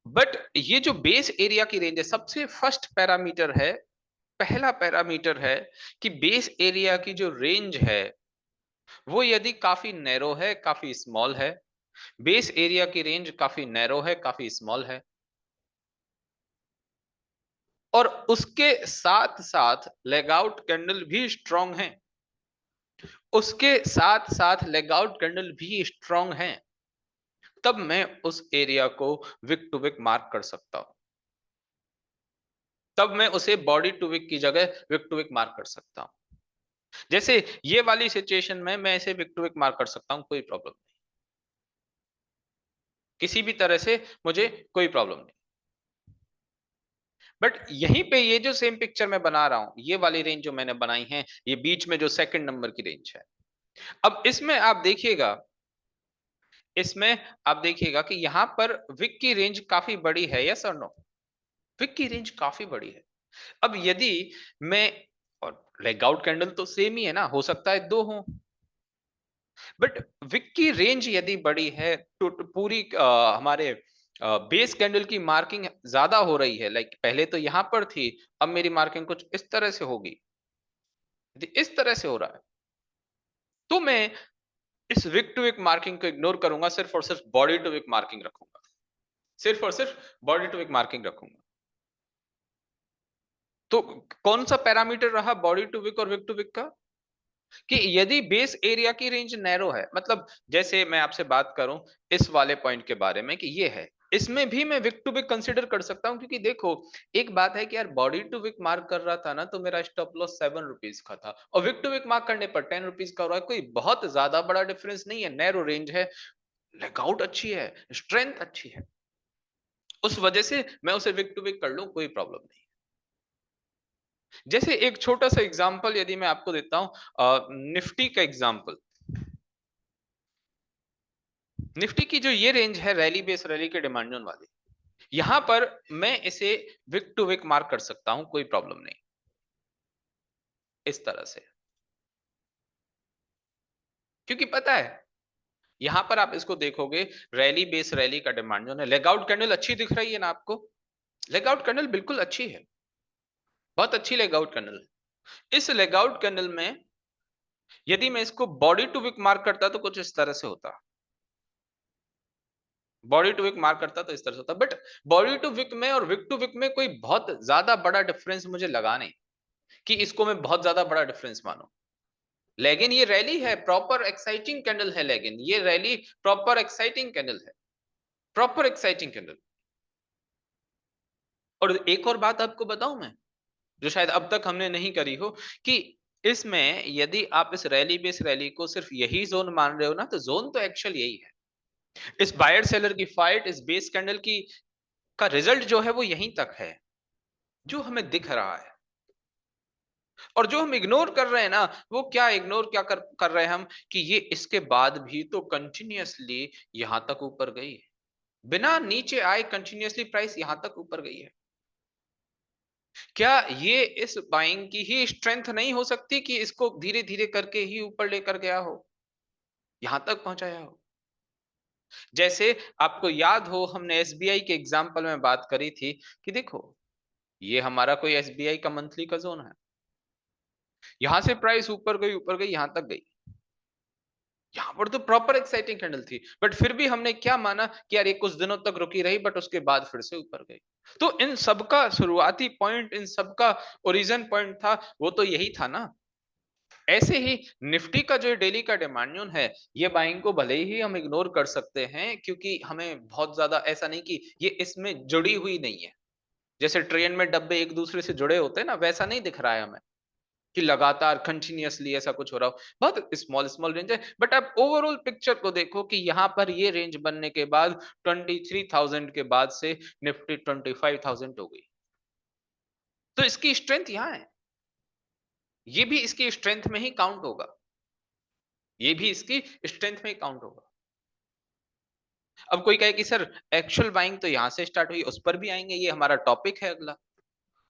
But ये जो base area की रेंज है, सबसे फर्स्ट पैरामीटर है, पहला पैरामीटर है कि बेस एरिया की जो रेंज है वो यदि काफी नैरो है, काफी स्मॉल है, बेस एरिया की रेंज काफी नैरो है, काफी स्मॉल है, और उसके साथ साथ लेग आउट कैंडल भी स्ट्रांग है, उसके साथ साथ लेग आउट कैंडल भी स्ट्रांग है, तब मैं उस एरिया को विक टू विक मार्क कर सकता हूं। तब मैं उसे बॉडी टू विक की जगह विक टू विक मार्क कर सकता हूं। जैसे ये वाली सिचुएशन में मैं इसे विक टू विक मार्क कर सकता हूं, कोई प्रॉब्लम नहीं, किसी भी तरह से मुझे कोई प्रॉब्लम नहीं। बट यहीं पे ये जो सेम पिक्चर मैं बना रहा हूं, ये वाली रेंज जो मैंने बनाई है, ये बीच में जो सेकंड नंबर की रेंज है, अब इसमें आप देखिएगा, इसमें आप देखिएगा कि यहां पर विक की रेंज काफी बड़ी है, यस और नो? विक की रेंज काफी बड़ी है। अब यदि मैं, और लेग आउट कैंडल तो सेम ही है ना, हो सकता है दो हो, बट विक की रेंज यदि बड़ी है तो पूरी हमारे बेस कैंडल की मार्किंग ज्यादा हो रही है, लाइक पहले तो यहां पर थी, अब मेरी मार्किंग कुछ इस तरह से होगी, यदि इस तरह से हो रहा है, तो मैं इस विक टू विक मार्किंग को इग्नोर करूंगा, सिर्फ और सिर्फ बॉडी टू विक मार्किंग रखूंगा, सिर्फ और सिर्फ बॉडी टू विक मार्किंग रखूंगा। तो कौन सा पैरामीटर रहा बॉडी टू विक और विक टू विक का, कि यदि बेस एरिया की रेंज नैरो है, मतलब जैसे मैं आपसे बात करूं इस वाले पॉइंट के बारे में कि ये है, इसमें भी मैं विक टू विक कंसीडर कर सकता हूं, क्योंकि देखो एक बात है कि यार बॉडी टू विक मार्क कर रहा था ना, तो मेरा स्टॉप लॉस 7 रुपीज का था, और विक टू विक मार्क करने पर 10 रुपीज का हो रहा है, कोई बहुत ज्यादा बड़ा डिफरेंस नहीं है, नैरो रेंज है, लेगआउट अच्छी है, स्ट्रेंथ अच्छी है, उस वजह से मैं उसे विक टू विक कर लूं, कोई प्रॉब्लम नहीं। जैसे एक छोटा सा एग्जांपल यदि मैं आपको देता हूं, निफ्टी का एग्जांपल, निफ्टी की जो ये रेंज है, रैली बेस रैली के डिमांड जोन वाली, यहां पर मैं इसे विक टू विक मार्क कर सकता हूं, कोई प्रॉब्लम नहीं, इस तरह से, क्योंकि पता है यहां पर आप इसको देखोगे, रैली बेस रैली का डिमांड जोन है, लेग आउट कैंडल अच्छी दिख रही है ना आपको, लेग आउट कैंडल बिल्कुल अच्छी है, बहुत अच्छी लेग आउट कैंडल है। इस लेग आउट कैंडल में यदि मैं इसको बॉडी टू विक मार्क करता तो कुछ इस तरह से होता, बॉडी टू विक मार्क करता तो इस तरह से होता, बट बॉडी टू विक में और विक टू विक में कोई बहुत ज्यादा बड़ा डिफरेंस मुझे लगा नहीं कि इसको मैं बहुत ज्यादा बड़ा डिफरेंस मानूं। लेकिन ये रैली है, प्रॉपर एक्साइटिंग कैंडल है, लेकिन ये रैली प्रॉपर एक्साइटिंग कैंडल है, प्रॉपर एक्साइटिंग कैंडल। और एक और बात आपको बताऊं मैं, जो शायद अब तक हमने नहीं करी हो, कि इसमें यदि आप इस रैली बेस रैली को सिर्फ यही जोन मान रहे हो ना, तो जोन तो एक्चुअल यही है, इस बायर सेलर की फाइट, इस बेस कैंडल की का रिजल्ट जो है वो यहीं तक है, जो हमें दिख रहा है। और जो हम इग्नोर कर रहे हैं ना, वो क्या इग्नोर क्या कर रहे हैं हम, कि ये इसके बाद भी तो कंटिन्यूअसली यहां तक ऊपर गई है, बिना नीचे आए कंटिन्यूअसली प्राइस यहां तक ऊपर गई है। क्या ये इस बाइंग की ही स्ट्रेंथ नहीं हो सकती कि इसको धीरे धीरे करके ही ऊपर लेकर गया हो, यहां तक पहुंचाया हो? जैसे आपको याद हो, हमने एसबीआई के एग्जाम्पल में बात करी थी कि देखो, ये हमारा कोई एसबीआई का मंथली का जोन है, यहां से प्राइस ऊपर गई यहां तक गई, यहां पर तो प्रॉपर एक्साइटिंग कैंडल थी, बट फिर भी हमने क्या माना कि यार ये कुछ दिनों तक रुकी रही, बट उसके बाद फिर से ऊपर गई। तो इन सबका शुरुआती पॉइंट, इन सबका ओरिजिन पॉइंट था, वो तो यही था ना। ऐसे ही निफ्टी का जो डेली का डिमांड जोन है, ये बाइंग को भले ही हम इग्नोर कर सकते हैं, क्योंकि हमें बहुत ज्यादा ऐसा नहीं कि ये इसमें जुड़ी हुई नहीं है, जैसे ट्रेन में डब्बे एक दूसरे से जुड़े होते हैं ना, वैसा नहीं दिख रहा है हमें कि लगातार कंटिन्यूअसली ऐसा कुछ हो रहा हो, बहुत स्मॉल स्मॉल रेंज है। बट आप ओवरऑल पिक्चर को देखो कि यहाँ पर ये रेंज बनने के बाद 23,000 के बाद से निफ्टी 25,000 हो गई, तो इसकी स्ट्रेंथ यहाँ है, ये भी इसकी स्ट्रेंथ में ही काउंट होगा, ये भी इसकी स्ट्रेंथ में ही काउंट होगा। अब कोई कहे कि सर एक्चुअल बाइंग तो यहाँ से स्टार्ट हुई, उस पर भी आएंगे, ये हमारा टॉपिक है अगला,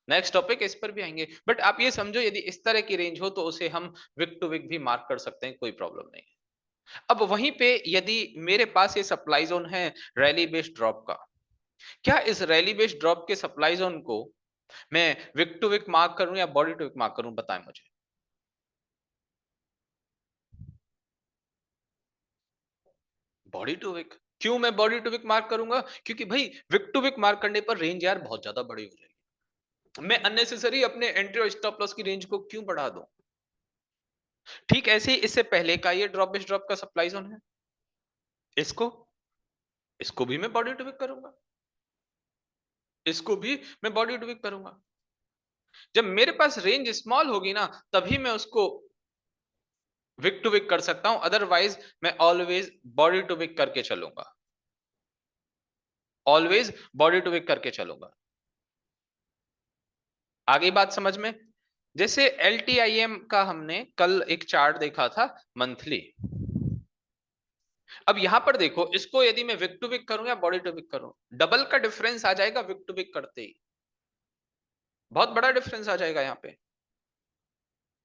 नेक्स्ट टॉपिक इस पर भी आएंगे, बट आप ये समझो यदि इस तरह की रेंज हो तो उसे हम विक टू विक भी मार्क कर सकते हैं, कोई प्रॉब्लम नहीं है। अब वहीं पे यदि मेरे पास ये सप्लाई जोन है रैली बेस्ड ड्रॉप का, क्या इस रैली बेस्ड ड्रॉप के सप्लाई जोन को मैं विक टू विक मार्क करूं या बॉडी टू विक मार्क करूं, बताएं मुझे। Body to wick. क्यों मैं बॉडी टू विक मार्क करूंगा? क्योंकि भाई विक टू विक मार्क करने पर रेंज यार बहुत ज्यादा बड़ी हो जाएगी। मैं अननेसेसरी अपने एंट्री और स्टॉप लॉस की रेंज को क्यों बढ़ा दूं? ठीक ऐसे ही इससे पहले का ये ड्रॉप बेस्ड ड्रॉप का सप्लाई जोन है, इसको इसको भी मैं बॉडी टू विक करूंगा, इसको भी मैं बॉडी टू विक करूंगा। जब मेरे पास रेंज स्मॉल होगी ना, तभी मैं उसको विक टू विक कर सकता हूं, अदरवाइज मैं ऑलवेज बॉडी टू विक करके चलूंगा, ऑलवेज बॉडी टू विक करके चलूंगा। आगे बात समझ में? जैसे एलटीआईएम का हमने कल एक चार्ट देखा था मंथली। अब यहां पर देखो, इसको यदि मैं विक टू विक करूं या बॉडी टू विक करूं, डबल का डिफरेंस आ जाएगा विक टू विक करते ही, बहुत बड़ा डिफरेंस आ जाएगा यहां पे।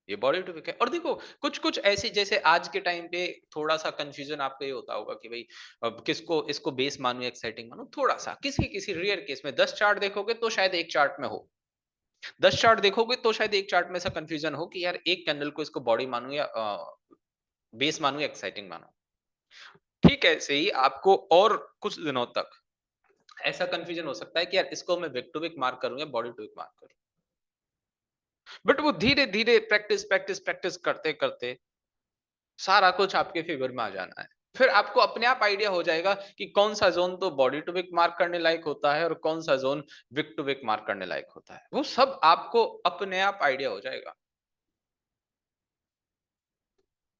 ये बॉडी टू विक है। और देखो कुछ कुछ ऐसी, जैसे आज के टाइम पे थोड़ा सा कंफ्यूजन आपको ये होता होगा कि भाई अब किसको, इसको बेस मानूं या एक्साइटिंग मानूं, थोड़ा सा किसी किसी रेयर केस में 10 चार्ट देखोगे तो शायद एक चार्ट में हो, 10 चार्ट देखोगे तो शायद एक चार्ट में ऐसा कंफ्यूजन हो कि यार एक कैंडल को इसको बॉडी मानूं या बेस मानूं या एक्साइटिंग मानूं। ठीक ऐसे ही आपको और कुछ दिनों तक ऐसा कंफ्यूजन हो सकता है कि यार इसको मैं विक टू विक मार्क करूं या बॉडी टू विक मार्क करूं। बट वो धीरे धीरे प्रैक्टिस प्रैक्टिस प्रैक्टिस करते करते सारा कुछ आपके फेवर में आ जाना है। फिर आपको अपने आप आइडिया हो जाएगा कि कौन सा जोन तो बॉडी टू विक मार्क करने लायक होता है और कौन सा zone wick to wick mark करने लायक होता है। वो सब आपको अपने आप आइडिया हो जाएगा,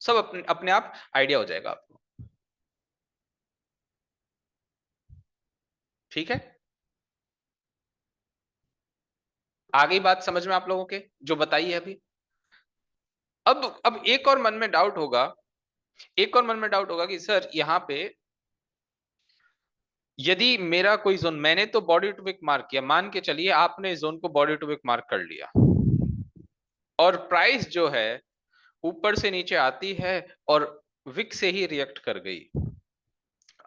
सब अपने अपने आप आइडिया हो जाएगा आपको। ठीक है, आगे बात समझ में आप लोगों के जो बताई है अभी। अब एक और मन में डाउट होगा, एक और मन में डाउट होगा कि सर यहाँ पे यदि मेरा कोई जोन, मैंने तो बॉडी टू विक मार्क किया, मान के चलिए आपने जोन को बॉडी टू विक मार्क कर लिया और प्राइस जो है ऊपर से नीचे आती है और विक से ही रिएक्ट कर गई।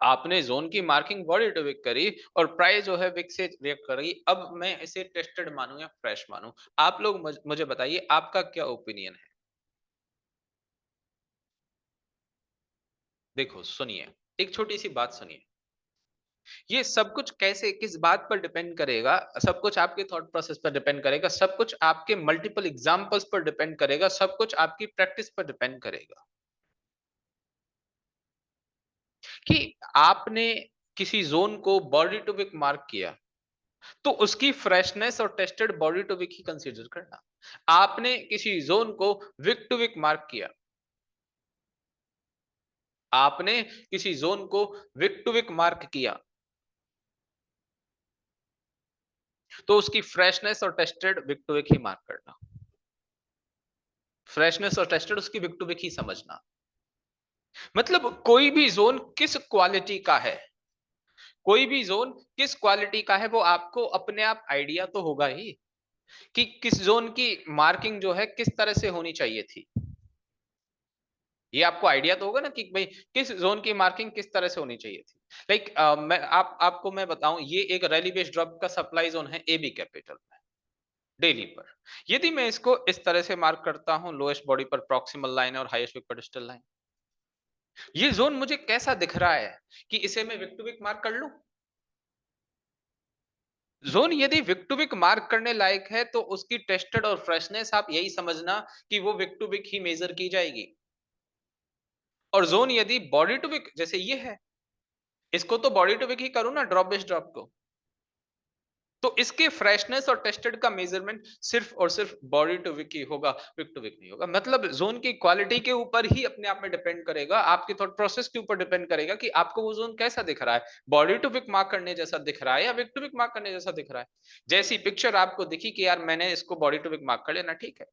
आपने जोन की मार्किंग बॉडी टू विक करी और प्राइस जो है विक से रिएक्ट कर गई। अब मैं इसे टेस्टेड मानूं या फ्रेश मानूं? आप लोग मुझे बताइए आपका क्या ओपिनियन है। देखो सुनिए, एक छोटी सी बात सुनिए। ये सब कुछ कैसे, किस बात पर डिपेंड करेगा? सब कुछ आपके थॉट प्रोसेस पर डिपेंड करेगा, सब कुछ आपके मल्टीपल एग्जांपल्स पर डिपेंड करेगा, सब कुछ आपकी प्रैक्टिस पर डिपेंड करेगा। कि आपने किसी जोन को बॉडी टू विक मार्क किया तो उसकी फ्रेशनेस और टेस्टेड बॉडी टू विक ही कंसीडर करना। आपने किसी जोन को विक टू विक मार्क किया, आपने किसी जोन को विक टू विक मार्क किया तो उसकी फ्रेशनेस और टेस्टेड विक टू विक ही मार्क करना, फ्रेशनेस और टेस्टेड उसकी विक टू विक ही समझना। मतलब कोई भी जोन किस क्वालिटी का है, कोई भी जोन किस क्वालिटी का है, वो आपको अपने आप आइडिया तो होगा ही कि किस जोन की मार्किंग जो है किस तरह से होनी चाहिए थी। ये आपको आइडिया तो होगा ना कि भाई किस जोन की मार्किंग किस तरह से होनी चाहिए थी। लाइक मैं आपको मैं बताऊं, ये एक रैली बेस्ड ड्रॉप का सप्लाई जोन है एबी कैपिटल में डेली पर। यदि मैं इसको इस तरह से मार्क करता हूं, लोएस्ट बॉडी पर प्रॉक्सिमल लाइन है और हाईएस्ट विक पर डिस्टल लाइन, ये जोन मुझे कैसा दिख रहा है कि इसे मैं विक टू विक मार्क कर लूं? जोन यदि विक टू विक मार्क करने लायक है तो उसकी टेस्टेड और फ्रेशनेस आप यही समझना कि वो विक टू विक ही मेजर की जाएगी। और जोन यदि बॉडी टू विक, जैसे ये है, इसको तो बॉडी टू विक ही करूं ना ड्रॉप बेस्ड ड्रॉप को, तो इसके फ्रेशनेस और टेस्टेड का मेजरमेंट सिर्फ और सिर्फ बॉडी टू विक ही होगा, विक टू विक नहीं होगा। मतलब जोन की क्वालिटी के ऊपर ही अपने आप में डिपेंड करेगा, आपके थॉट प्रोसेस के ऊपर डिपेंड करेगा कि आपको वो जोन कैसा दिख रहा है, बॉडी टू विक मार्क करने जैसा दिख रहा है या विक टू विक मार्क करने जैसा दिख रहा है। जैसी पिक्चर आपको दिखी कि यार मैंने इसको बॉडी टू विक मार्क कर लेना, ठीक है।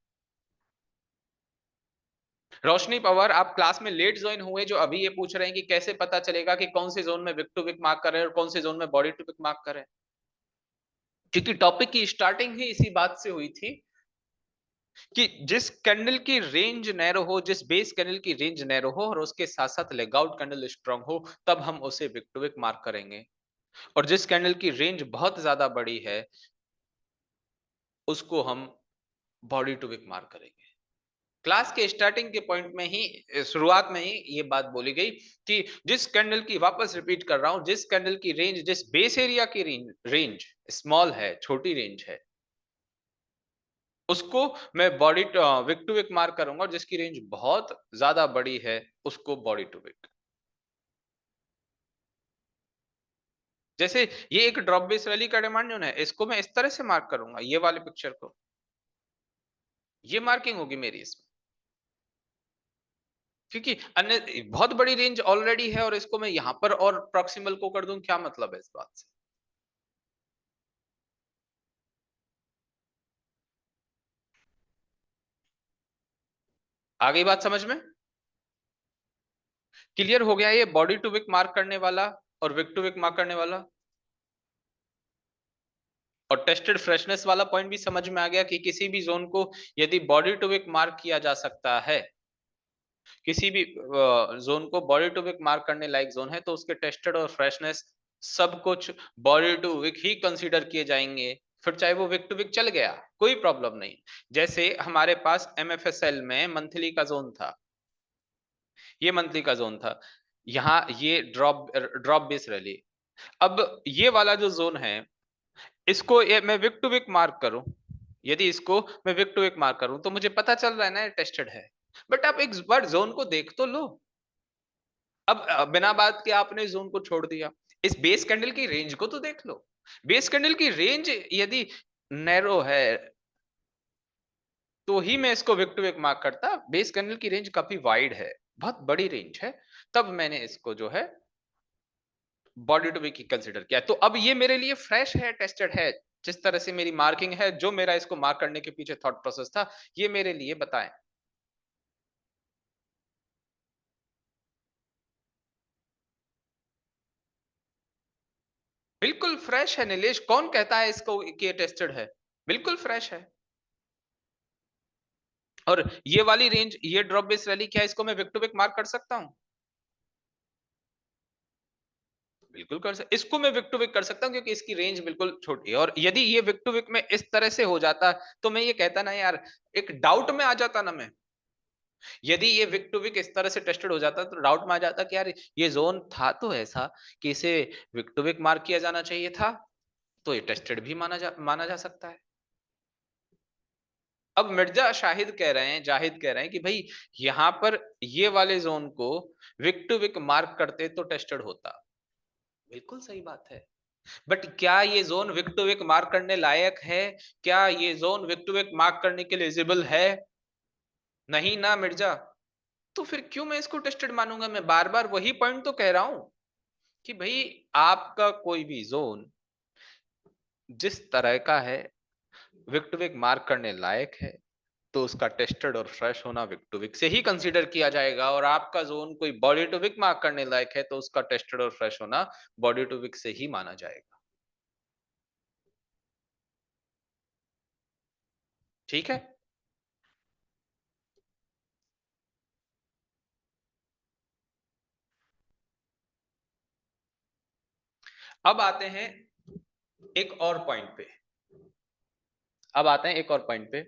रोशनी पवार, आप क्लास में लेट ज्वाइन हुए जो अभी ये पूछ रहे हैं कि कैसे पता चलेगा कि कौन से जोन में विक टू विक मार्क कर रहे हैं और कौन से जोन में बॉडी टू विक मार्क कर रहे हैं? क्योंकि टॉपिक की स्टार्टिंग ही इसी बात से हुई थी कि जिस कैंडल की रेंज नैरो हो, जिस बेस कैंडल की रेंज नैरो हो और उसके साथ साथ लेग आउट कैंडल स्ट्रांग हो, तब हम उसे विक टू विक मार्क करेंगे। और जिस कैंडल की रेंज बहुत ज्यादा बड़ी है, उसको हम बॉडी टू विक मार्क करेंगे। क्लास के स्टार्टिंग के पॉइंट में ही, शुरुआत में ही ये बात बोली गई कि जिस कैंडल की, वापस रिपीट कर रहा हूं, जिस कैंडल की रेंज, जिस बेस एरिया की रेंज स्मॉल है, छोटी रेंज है, उसको मैं body wick to wick mark करूंगा, और जिसकी रेंज बहुत ज्यादा बड़ी है, उसको बॉडी टू विक। जैसे ये एक ड्रॉप बेस रैली का डिमांड जोन है, इसको मैं इस तरह से मार्क करूंगा, ये वाले पिक्चर को, ये मार्किंग होगी मेरी इसमें, क्योंकि अन्य बहुत बड़ी रेंज ऑलरेडी है, और इसको मैं यहां पर और प्रॉक्सिमल को कर दूं, क्या मतलब है इस बात से? आ गई बात समझ में? क्लियर हो गया ये बॉडी टू विक मार्क करने वाला और विक टू विक मार्क करने वाला? और टेस्टेड फ्रेशनेस वाला पॉइंट भी समझ में आ गया कि किसी भी जोन को यदि बॉडी टू विक मार्क किया जा सकता है, किसी भी जोन को बॉडी टू विक मार्क करने लायक जोन है, तो उसके टेस्टेड और फ्रेशनेस सब कुछ बॉडी टू विक ही कंसीडर किए जाएंगे। फिर चाहे वो विक टू विक चल गया, कोई प्रॉब्लम नहीं। जैसे हमारे पास एमएफएसएल में मंथली का जोन था, ये मंथली का जोन था, यहाँ ये ड्रॉप ड्रॉप बेस रैली। अब ये वाला जो जोन है, इसको ये मैं विक टू विक मार्क करूं, यदि इसको मैं विक टू विक मार्क करूं, तो मुझे पता चल रहा है ना ये टेस्टेड है। बट आप एक बार जोन को देख तो लो। अब बिना बात के आपने जोन को छोड़ दिया, इस बेस कैंडल की रेंज को तो देख लो। बेस कैंडल की रेंज यदि नैरो है, तो ही मैं इसको विक टू विक मार्क करता। बेस कैंडल की रेंज काफी वाइड है, बहुत बड़ी रेंज है, तब मैंने इसको जो है बॉडी टू वीक कंसिडर किया। तो अब ये मेरे लिए फ्रेश है, टेस्टेड है। जिस तरह से मेरी मार्किंग है, जो मेरा इसको मार्क करने के पीछे थॉट प्रोसेस था, ये मेरे लिए बताएं। बिल्कुल फ्रेश है नीलेश, कौन कहता है इसको कि ये टेस्टेड है? बिल्कुल फ्रेश है। और ये वाली रेंज, ये ड्रॉप बेस रैली, क्या इसको मैं विक टू विक मार्क कर सकता हूं? बिल्कुल कर सकता, इसको मैं विक टू विक कर सकता हूं, क्योंकि इसकी रेंज बिल्कुल छोटी है। और यदि ये विक टू विक में इस तरह से हो जाता, तो मैं ये कहता ना यार, एक डाउट में आ जाता ना मैं। यदि ये विक टू विक इस तरह से टेस्टेड हो जाता, तो डाउट में आ जाता कि यार ये जोन था तो ऐसा कि इसे विक टू विक मार्क किया जाना चाहिए था, तो ये टेस्टेड भी माना जा सकता है। अब मिर्जा शाहिद कह रहे हैं, जाहिद कह रहे हैं कि भाई यहां पर ये वाले जोन को विक टू विक मार्क करते तो टेस्टेड होता। बिल्कुल सही बात है। बट क्या ये zone wick to wick mark करने लायक है? क्या ये zone wick to wick mark करने के लिए एलिजिबल है? नहीं ना मिर्जा। तो फिर क्यों मैं इसको टेस्टेड मानूंगा? मैं बार बार वही पॉइंट तो कह रहा हूं कि भाई आपका कोई भी जोन जिस तरह का है, विक टू विक मार्क करने लायक है, तो उसका टेस्टेड और फ्रेश होना विक टू विक से ही कंसीडर किया जाएगा। और आपका जोन कोई बॉडी टू विक मार्क करने लायक है, तो उसका टेस्टेड और फ्रेश होना बॉडी टू विक से ही माना जाएगा। ठीक है। अब आते हैं एक और पॉइंट पे, अब आते हैं एक और पॉइंट पे,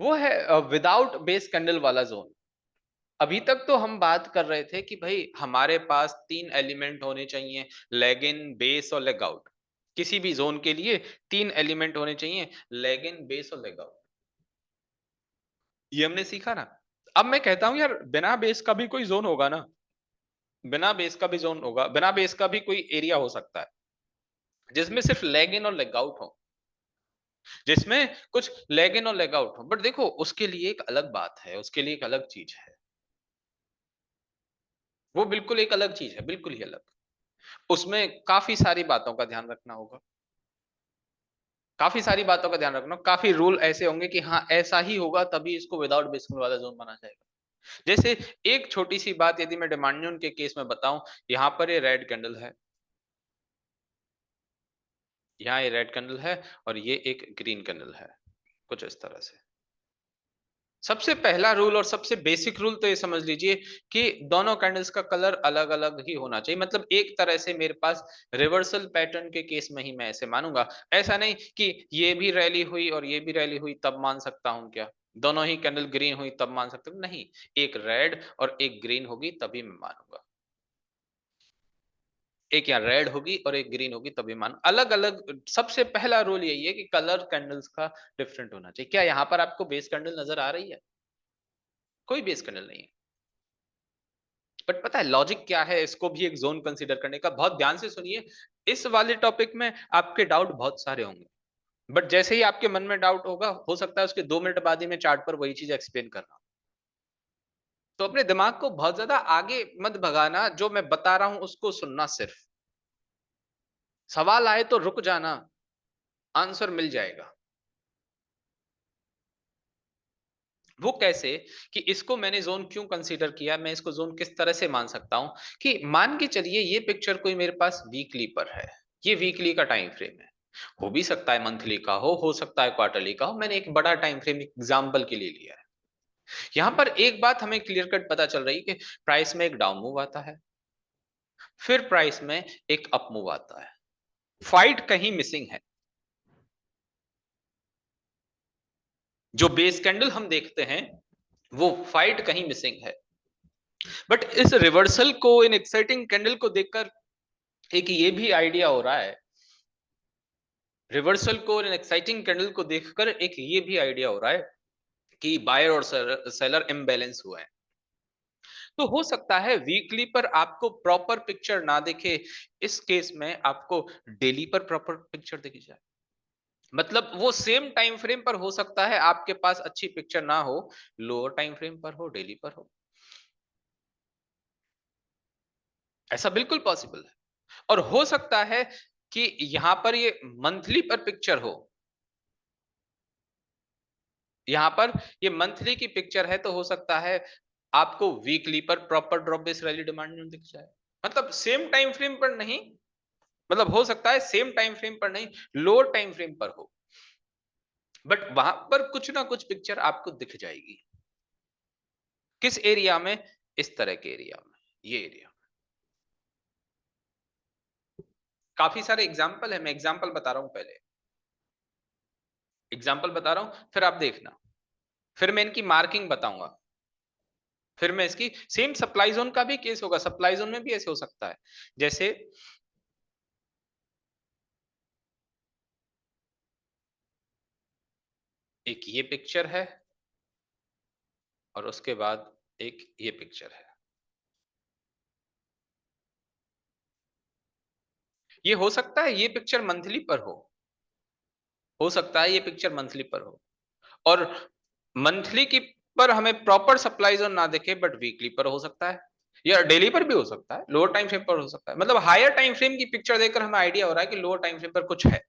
वो है विदाउट बेस कैंडल वाला जोन। अभी तक तो हम बात कर रहे थे कि भाई हमारे पास तीन एलिमेंट होने चाहिए, लेग इन, बेस और लेग आउट। किसी भी जोन के लिए तीन एलिमेंट होने चाहिए, लेग इन, बेस और लेग आउट। ये हमने सीखा ना। अब मैं कहता हूं यार, बिना बेस का भी कोई जोन होगा ना, बिना बेस का भी जोन होगा, बिना बेस का भी कोई एरिया हो सकता है, जिसमें सिर्फ लेग इन और लेग आउट हो, जिसमें कुछ लेग इन और लेग आउट हो। बट देखो, उसके लिए एक अलग बात है, उसके लिए एक अलग चीज है, वो बिल्कुल एक अलग चीज है, बिल्कुल ही अलग। उसमें काफी सारी बातों का ध्यान रखना होगा, काफी सारी बातों का ध्यान रखना, काफी रूल ऐसे होंगे कि हाँ ऐसा ही होगा, तभी इसको विदाउट बेसिकल वाला जोन माना जाएगा। जैसे एक छोटी सी बात यदि मैं डिमांडियन के केस में बताऊं, यहाँ पर ये रेड कैंडल है, यहाँ ये रेड कैंडल है, और ये एक ग्रीन कैंडल है, कुछ इस तरह से। सबसे पहला रूल और सबसे बेसिक रूल तो ये समझ लीजिए कि दोनों कैंडल्स का कलर अलग अलग ही होना चाहिए। मतलब एक तरह से मेरे पास रिवर्सल पैटर्न के केस में ही मैं ऐसे मानूंगा। ऐसा नहीं कि ये भी रैली हुई और ये भी रैली हुई तब मान सकता हूं क्या, दोनों ही कैंडल ग्रीन हुई तब मान सकता हूं, नहीं। एक रेड और एक ग्रीन होगी तभी मैं मानूंगा। एक यहाँ रेड होगी और एक ग्रीन होगी तभी मान, अलग अलग। सबसे पहला रूल यही है कि कलर कैंडल्स का डिफरेंट होना चाहिए। क्या यहाँ पर आपको बेस कैंडल नजर आ रही है? कोई बेस कैंडल नहीं है। बट पता है लॉजिक क्या है, इसको भी एक जोन कंसीडर करने का। बहुत ध्यान से सुनिए, इस वाले टॉपिक में आपके डाउट बहुत सारे होंगे, बट जैसे ही आपके मन में डाउट होगा, हो सकता है उसके 2 मिनट बाद ही मैं चार्ट पर वही चीज एक्सप्लेन कर रहा हूं। तो अपने दिमाग को बहुत ज्यादा आगे मत भगाना, जो मैं बता रहा हूं उसको सुनना सिर्फ। सवाल आए तो रुक जाना, आंसर मिल जाएगा। वो कैसे, कि इसको मैंने जोन क्यों कंसीडर किया, मैं इसको जोन किस तरह से मान सकता हूं। कि मान के चलिए ये पिक्चर कोई मेरे पास वीकली पर है, ये वीकली का टाइम फ्रेम है। हो भी सकता है मंथली का हो सकता है क्वार्टरली का हो, मैंने एक बड़ा टाइम फ्रेम एग्जांपल के लिए लिया है। यहां पर एक बात हमें क्लियर कट पता चल रही है कि प्राइस में एक डाउन मूव आता है, फिर प्राइस में एक अप मूव आता है। फाइट कहीं मिसिंग है। जो बेस कैंडल हम देखते हैं वो फाइट कहीं मिसिंग है। बट इस रिवर्सल को, इन एक्साइटिंग कैंडल को देखकर एक ये भी आइडिया हो रहा है, रिवर्सल को, इन एक्साइटिंग कैंडल को देखकर एक ये भी आइडिया हो रहा है कि बायर और सेलर इम्बैलेंस हुआ है। तो हो सकता है वीकली पर आपको प्रॉपर पिक्चर ना दिखे, इस केस में आपको डेली पर प्रॉपर पिक्चर दिखी जाए। मतलब वो सेम टाइम फ्रेम पर हो सकता है आपके पास अच्छी पिक्चर ना हो, लोअर टाइम फ्रेम पर हो, डेली पर हो। ऐसा बिल्कुल पॉसिबल है। और हो सकता है कि यहां पर ये मंथली पर पिक्चर हो, यहां पर ये मंथली की पिक्चर है, तो हो सकता है आपको वीकली पर proper drop base rally demand में दिख जाए। मतलब सेम टाइम फ्रेम पर नहीं, मतलब हो सकता है सेम टाइम फ्रेम पर नहीं, लोअर टाइम फ्रेम पर हो, बट वहां पर कुछ ना कुछ पिक्चर आपको दिख जाएगी। किस एरिया में? इस तरह के एरिया में, ये एरिया। काफी सारे एग्जाम्पल है, मैं एग्जाम्पल बता रहा हूं पहले, एग्जाम्पल बता रहा हूं, फिर आप देखना, फिर मैं इनकी मार्किंग बताऊंगा, फिर मैं इसकी सेम सप्लाई जोन का भी केस होगा, सप्लाई जोन में भी ऐसे हो सकता है। जैसे एक ये पिक्चर है और उसके बाद एक ये पिक्चर है। ये हो सकता है ये पिक्चर मंथली पर हो सकता है ये पिक्चर मंथली पर हो, और मंथली की पर हमें प्रॉपर सप्लाई जोन ना दिखे, बट वीकली पर हो सकता है, या डेली पर भी हो सकता है, लोअर टाइम फ्रेम पर हो सकता है। मतलब हायर टाइम फ्रेम की पिक्चर देखकर हमें आइडिया हो रहा है कि लोअर टाइम फ्रेम पर कुछ है,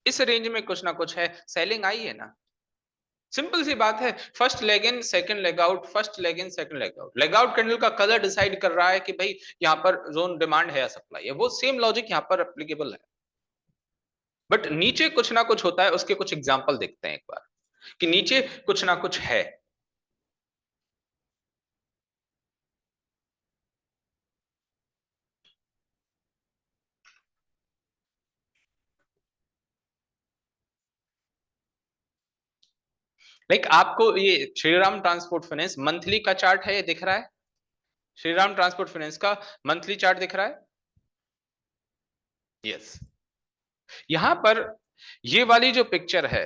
इस रेंज में कुछ ना कुछ है, सेलिंग आई है ना। सिंपल सी बात है, first leg in second leg out, first leg in second leg out. Leg out candle का कलर डिसाइड कर रहा है कि भाई यहाँ पर जोन डिमांड है या सप्लाई है। वो सेम लॉजिक यहाँ पर एप्लीकेबल है, बट नीचे कुछ ना कुछ होता है। उसके कुछ एग्जांपल देखते हैं एक बार, कि नीचे कुछ ना कुछ है। लाइक आपको ये श्रीराम ट्रांसपोर्ट फाइनेंस मंथली का चार्ट है, ये दिख रहा है? श्रीराम ट्रांसपोर्ट फाइनेंस का मंथली चार्ट दिख रहा है? यस। यहां पर ये वाली जो पिक्चर है,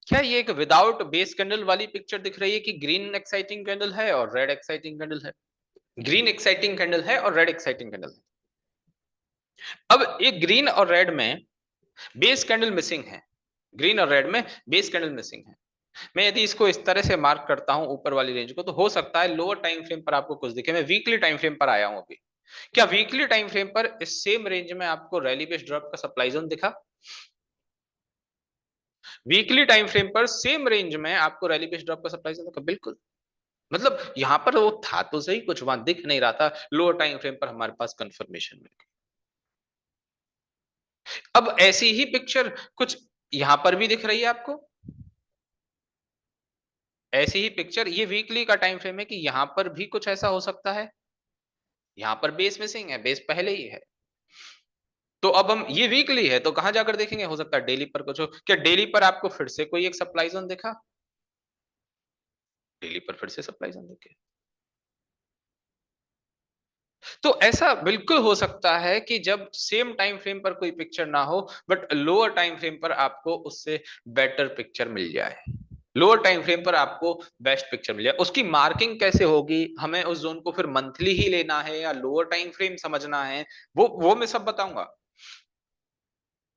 क्या ये एक विदाउट बेस कैंडल वाली पिक्चर दिख रही है, कि ग्रीन एक्साइटिंग कैंडल है और रेड एक्साइटिंग कैंडल है? ग्रीन एक्साइटिंग कैंडल है और रेड एक्साइटिंग कैंडल है। अब एक ग्रीन और रेड में बेस कैंडल मिसिंग है, ग्रीन और रेड में बेस कैंडल मिसिंग है। मैं यदि इसको इस तरह से मार्क करता हूं ऊपर वाली रेंज को, तो हो सकता है लोअर टाइम फ्रेम पर आपको कुछ दिखे। मैं वीकली टाइम फ्रेम पर आया हूं अभी। क्या वीकली टाइम फ्रेम पर इस सेम रेंज में आपको रैली बेस्ड ड्रॉप का सप्लाई जोन दिखा? वीकली टाइम फ्रेम पर सेम रेंज में आपको रैली बेस्ड ड्रॉप का सप्लाई जोन दिखा? बिल्कुल। मतलब यहां पर वो था तो सही, कुछ वहां दिख नहीं रहा था, लोअर टाइम फ्रेम पर हमारे पास कंफर्मेशन मिल गई। अब ऐसी ही पिक्चर कुछ यहां पर भी दिख रही है आपको। ऐसी ही पिक्चर ये वीकली का टाइम फ्रेम है कि यहाँ पर भी कुछ ऐसा हो सकता है, यहाँ पर बेस मिसिंग है, बेस पहले ही है। तो अब हम ये वीकली है तो कहाँ जाकर देखेंगे? हो सकता है डेली पर कुछ हो। क्या डेली पर आपको फिर से कोई एक सप्लाई ज़ोन दिखा? डेली पर फिर से सप्लाई ज़ोन दिखे। तो ऐसा बिल्कुल हो सकता है कि जब सेम टाइम फ्रेम पर कोई पिक्चर ना हो, बट लोअर टाइम फ्रेम पर आपको उससे बेटर पिक्चर मिल जाए। लोअर टाइम फ्रेम पर आपको बेस्ट पिक्चर मिल जाए। उसकी मार्किंग कैसे होगी? हमें उस ज़ोन को फिर मंथली ही लेना है या लोअर टाइम फ्रेम समझना है, वो मैं सब बताऊँगा।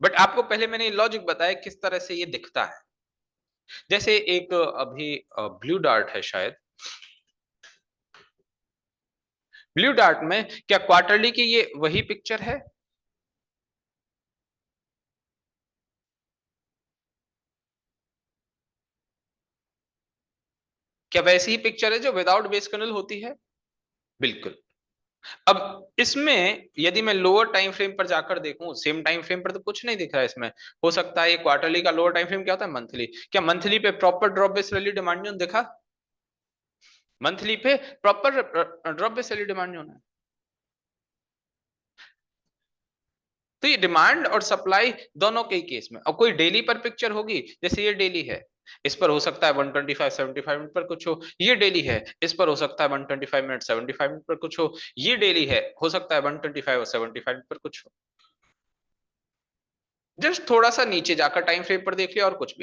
बट आपको पहले मैंने ये लॉजिक बताया किस तरह से ये दिखता है। जैसे एक अभी ब्लू डार्ट है शायद। ब्लू डार्ट में क्या क्वार्टरली की ये वही पिक्चर है? क्या वैसी ही पिक्चर है जो विदाउट बेस कर्नल होती है? बिल्कुल। अब इसमें यदि मैं लोअर टाइम फ्रेम पर जाकर देखूं, सेम टाइम फ्रेम पर तो कुछ नहीं दिख रहा है इसमें। हो सकता है ये क्वार्टरली का लोअर टाइम फ्रेम क्या होता है? मंथली। क्या मंथली पे proper drop base rally demand zone दिखा? मंथली पे proper drop base rally demand zone है। तो ये डिमांड और सप्लाई दोनों के केस में। अब कोई डेली पर पिक्चर होगी, जैसे ये डेली है, इस पर हो सकता है 125 75 मिनट पर कुछ हो। ये डेली है, इस पर हो सकता है 125 मिनट 75 मिनट पर कुछ हो। ये डेली है, हो सकता है 125 और 75 मिनट पर कुछ हो। जस्ट थोड़ा सा नीचे जाकर टाइम फ्रेम पर देख लिया और कुछ भी